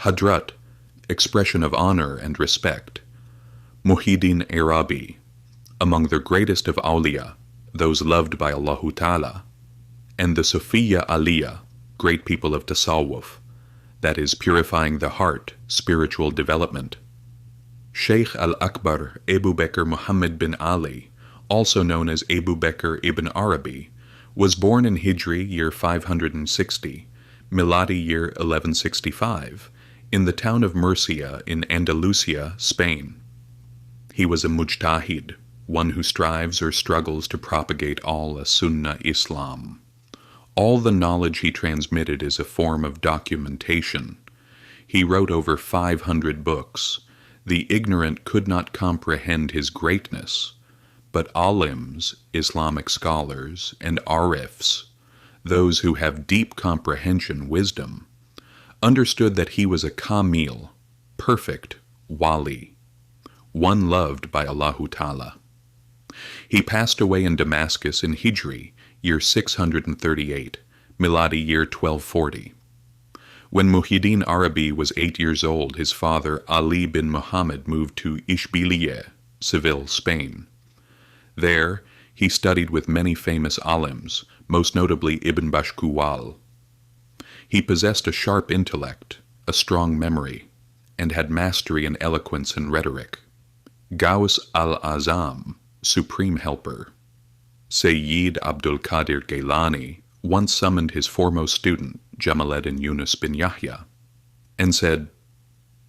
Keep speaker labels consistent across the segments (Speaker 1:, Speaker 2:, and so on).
Speaker 1: Hadrat, expression of honor and respect. Muhyiddin Arabi, among the greatest of Awliya, those loved by Allahu Taala, and the sofiyya aliyya, great people of tasawwuf, that is, purifying the heart, spiritual development. Shaykh al-Akbar Ebu Bekr Muhammed bin Ali, also known as Ebu Bekr Ibn Arabi, was born in Hijri year 560, Miladi year 1165, in the town of Murcia in Andalusia, Spain. He was a mujtahid, one who strives or struggles to propagate all as-Sunna Islam. All the knowledge he transmitted is a form of documentation. He wrote over 500 books. The ignorant could not comprehend his greatness, but alims, Islamic scholars, and arifs, those who have deep comprehension, wisdom, understood that he was a kamil, perfect wali, one loved by Allahu Taala. He passed away in Damascus in Hijri, year 638, Miladi year 1240. When Muhyiddin Arabi was 8 years old, his father Ali bin Muhammed moved to Ishbiliye, Seville, Spain. There, he studied with many famous alims, most notably Ibn Bashkuwal. He possessed a sharp intellect, a strong memory, and had mastery in eloquence and rhetoric. Gaus al-Azam, Supreme Helper, Sayyid Abdul Qadir Gailani, once summoned his foremost student, Jamaluddin Yunus bin Yahya, and said,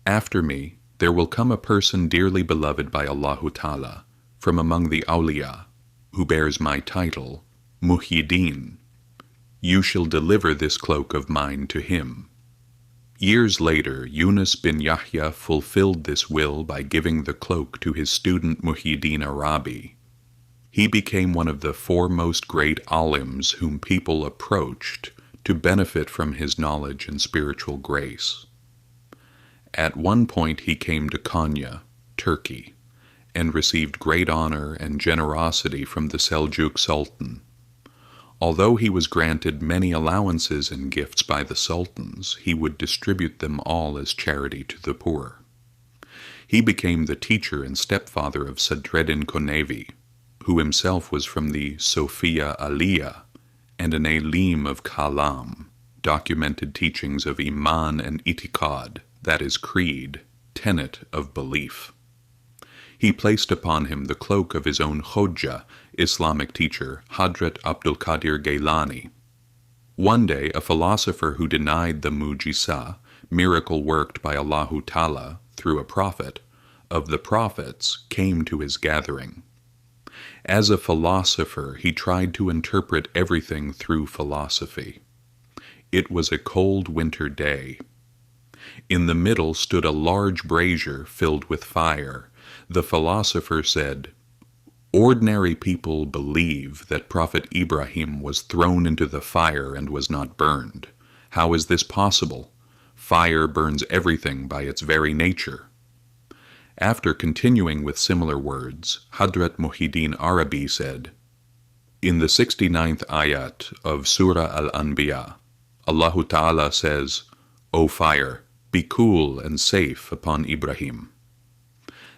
Speaker 1: "After me, there will come a person dearly beloved by Allahu Taala, from among the Awliya, who bears my title, Muhyiddin. You shall deliver this cloak of mine to him." Years later, Yunus bin Yahya fulfilled this will by giving the cloak to his student Muhyiddin Arabi. He became one of the foremost great alims whom people approached to benefit from his knowledge and spiritual grace. At one point he came to Konya, Turkey, and received great honor and generosity from the Seljuk Sultan. Although he was granted many allowances and gifts by the sultans, he would distribute them all as charity to the poor. He became the teacher and stepfather of Sadreddin Konevi, who himself was from the Sofiyya aliyya and an alim of Kalam, documented teachings of Iman and Itikad, that is creed, tenet of belief. He placed upon him the cloak of his own Hodja, Islamic teacher, Hadrat Abdul Qadir Gailani. One day, a philosopher who denied the mujisa, miracle worked by Allahu Taala through a prophet, of the prophets, came to his gathering. As a philosopher, he tried to interpret everything through philosophy. It was a cold winter day. In the middle stood a large brazier filled with fire. The philosopher said, "Ordinary people believe that Prophet Ibrahim was thrown into the fire and was not burned. How is this possible? Fire burns everything by its very nature." After continuing with similar words, Hadrat Muhyiddin Arabi said, "In the 69th ayat of Surah Al-Anbiya, Allahu Ta'ala says, 'O fire, be cool and safe upon Ibrahim.'"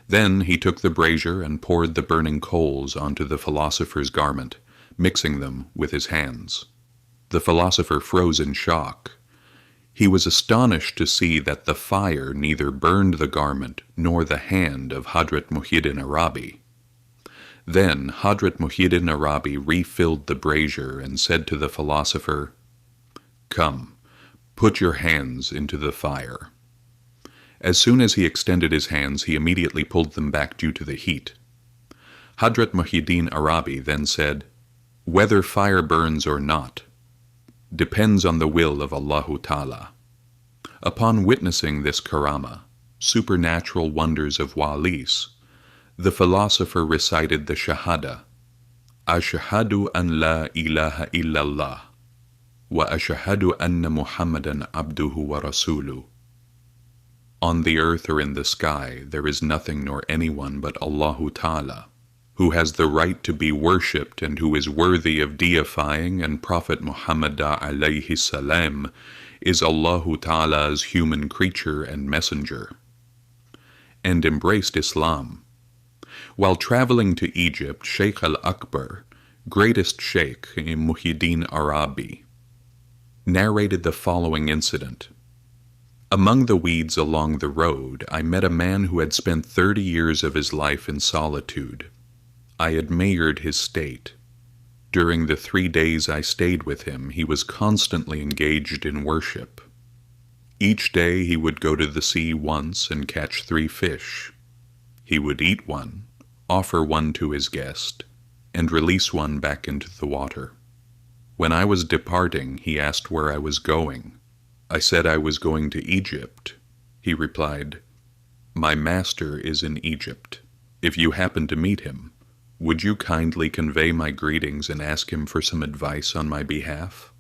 Speaker 1: Then he took the brazier and poured the burning coals onto the philosopher's garment, mixing them with his hands. The philosopher froze in shock. He was astonished to see that the fire neither burned the garment nor the hand of Hadrat Muhyiddin Arabi. Then Hadrat Muhyiddin Arabi refilled the brazier and said to the philosopher, "Come, put your hands into the fire." As soon as he extended his hands, he immediately pulled them back due to the heat. Hadrat Muhyiddin Arabi then said, "Whether fire burns or not depends on the will of Allahu Taala." Upon witnessing this karama, supernatural wonders of walis, The philosopher recited the Shahada, Ashhadu an la ilaha illallah, wa ashhadu anna Muhammadan abduhu wa rasuluh. On the earth or in the sky, there is nothing nor anyone but Allahu Taala, who has the right to be worshipped and who is worthy of deifying, and Prophet Muhammad alayhi salam is Allahu Taala's human creature and messenger, and embraced Islam. While traveling to Egypt, Shaykh al-Akbar, greatest Shaykh Muhyiddin Arabi, narrated the following incident. Among the weeds along the road, I met a man who had spent 30 years of his life in solitude. I admired his state. During the 3 days I stayed with him, he was constantly engaged in worship. Each day he would go to the sea once and catch 3 fish. He would eat one, offer one to his guest, and release one back into the water. When I was departing, he asked where I was going. I said I was going to Egypt. He replied, "My master is in Egypt. If you happen to meet him, would you kindly convey my greetings and ask him for some advice on my behalf?"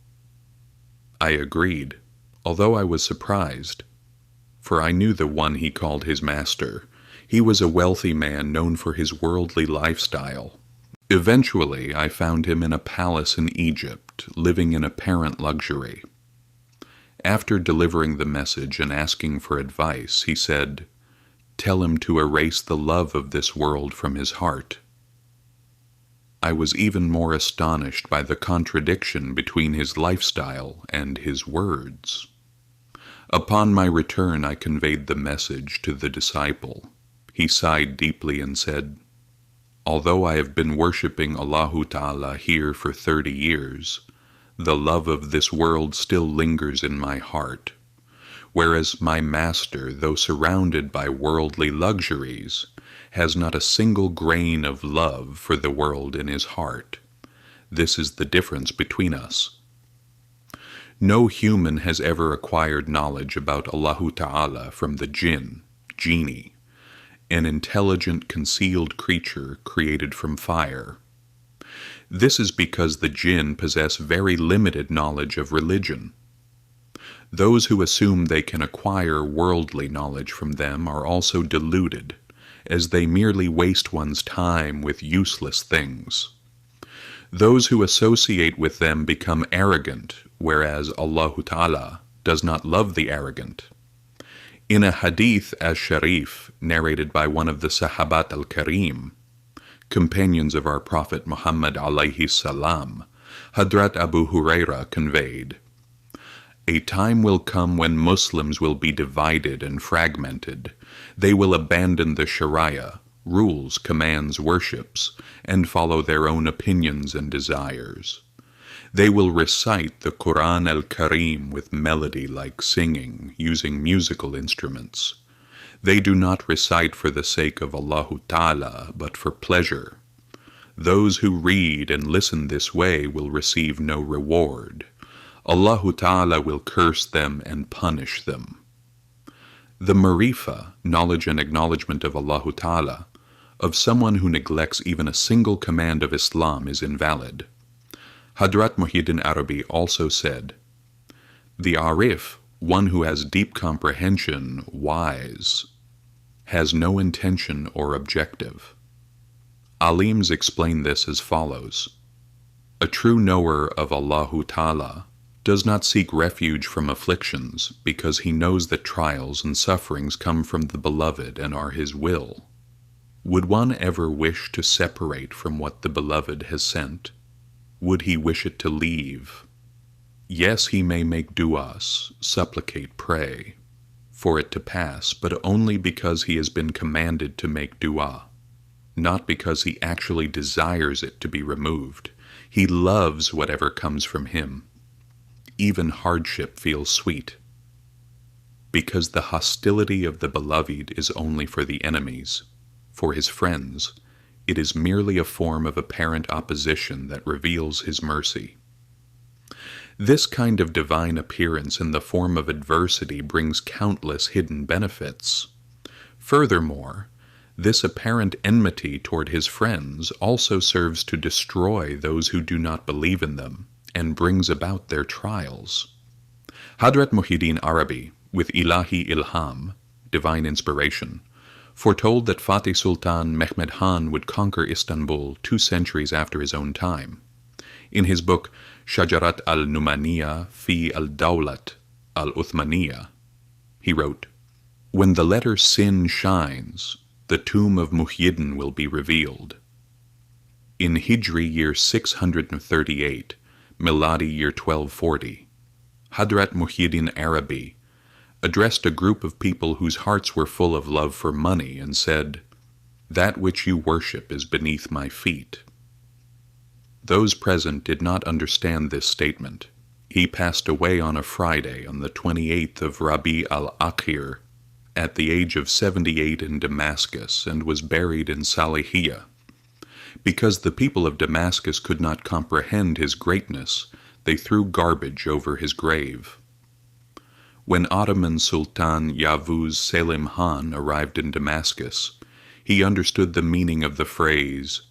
Speaker 1: I agreed, although I was surprised, for I knew the one he called his master. He was a wealthy man known for his worldly lifestyle. Eventually, I found him in a palace in Egypt, living in apparent luxury. After delivering the message and asking for advice, he said, "Tell him to erase the love of this world from his heart." I was even more astonished by the contradiction between his lifestyle and his words. Upon my return, I conveyed the message to the disciple. He sighed deeply and said, "Although I have been worshipping Allahu Taala here for 30 years, the love of this world still lingers in my heart, whereas my master, though surrounded by worldly luxuries, has not a single grain of love for the world in his heart. This is the difference between us." No human has ever acquired knowledge about Allahu Taala from the genie, an intelligent concealed creature created from fire. This is because the jinn possess very limited knowledge of religion. Those who assume they can acquire worldly knowledge from them are also deluded, as they merely waste one's time with useless things. Those who associate with them become arrogant, whereas Allahu Taala does not love the arrogant. In a hadith as-Sharif narrated by one of the Sahabat al-Karim, companions of our Prophet Muhammad alayhi salam, Hadrat Abu Huraira conveyed, "A time will come when Muslims will be divided and fragmented. They will abandon the Sharia, rules, commands, worships, and follow their own opinions and desires. They will recite the Quran al-Karim with melody like singing, using musical instruments. They do not recite for the sake of Allahu Taala, but for pleasure. Those who read and listen this way will receive no reward. Allahu Taala will curse them and punish them." The marifa, knowledge and acknowledgement of Allahu Taala, of someone who neglects even a single command of Islam is invalid. Hadrat Muhyiddin Arabi also said, "The arif, one who has deep comprehension, wise, has no intention or objective." Alims explain this as follows. A true knower of Allahu Taala does not seek refuge from afflictions because he knows that trials and sufferings come from the Beloved and are His will. Would one ever wish to separate from what the Beloved has sent? Would he wish it to leave? Yes, he may make du'as, supplicate, pray, for it to pass, but only because he has been commanded to make du'a, not because he actually desires it to be removed. He loves whatever comes from him. Even hardship feels sweet, because the hostility of the Beloved is only for the enemies. For his friends, it is merely a form of apparent opposition that reveals his mercy. This kind of divine appearance in the form of adversity brings countless hidden benefits. Furthermore, This apparent enmity toward his friends also serves to destroy those who do not believe in them and brings about their trials. Hadrat Muhyiddin Arabi, with Ilahi Ilham, divine inspiration, foretold that Fatih Sultan Mehmed Khan would conquer Istanbul 2 centuries after his own time. In his book Shajarat al-Numaniya fi al-Dawlat al-Uthmaniyya, he wrote, "When the letter Sin shines, the tomb of Muhyiddin will be revealed." In Hijri year 638, Miladi year 1240, Hadrat Muhyiddin Arabi addressed a group of people whose hearts were full of love for money and said, "That which you worship is beneath my feet." Those present did not understand this statement. He passed away on a Friday on the 28th of Rabi al-Akhir at the age of 78 in Damascus and was buried in Salihiyya. Because the people of Damascus could not comprehend his greatness, they threw garbage over his grave. When Ottoman Sultan Yavuz Selim Khan arrived in Damascus, he understood the meaning of the phrase,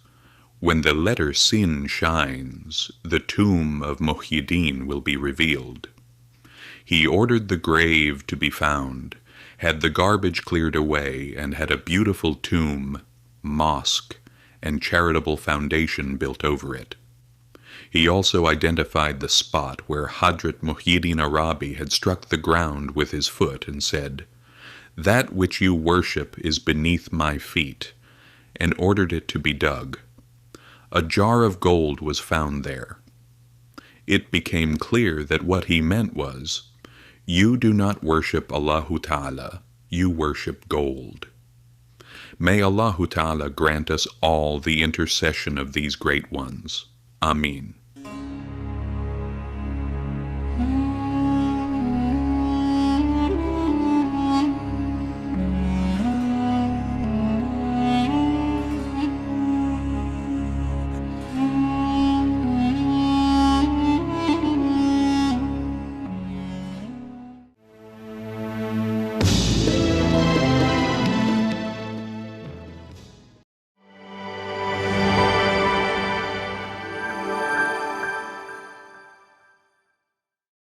Speaker 1: "When the letter Sin shines, the tomb of Muhyiddin will be revealed." He ordered the grave to be found, had the garbage cleared away, and had a beautiful tomb, mosque, and charitable foundation built over it. He also identified the spot where Hadrat Muhyiddin Arabi had struck the ground with his foot and said, "That which you worship is beneath my feet," and ordered it to be dug. A jar of gold was found there. It became clear that what he meant was, "You do not worship Allahu Taala, you worship gold." May Allahu Taala grant us all the intercession of these great ones. Ameen.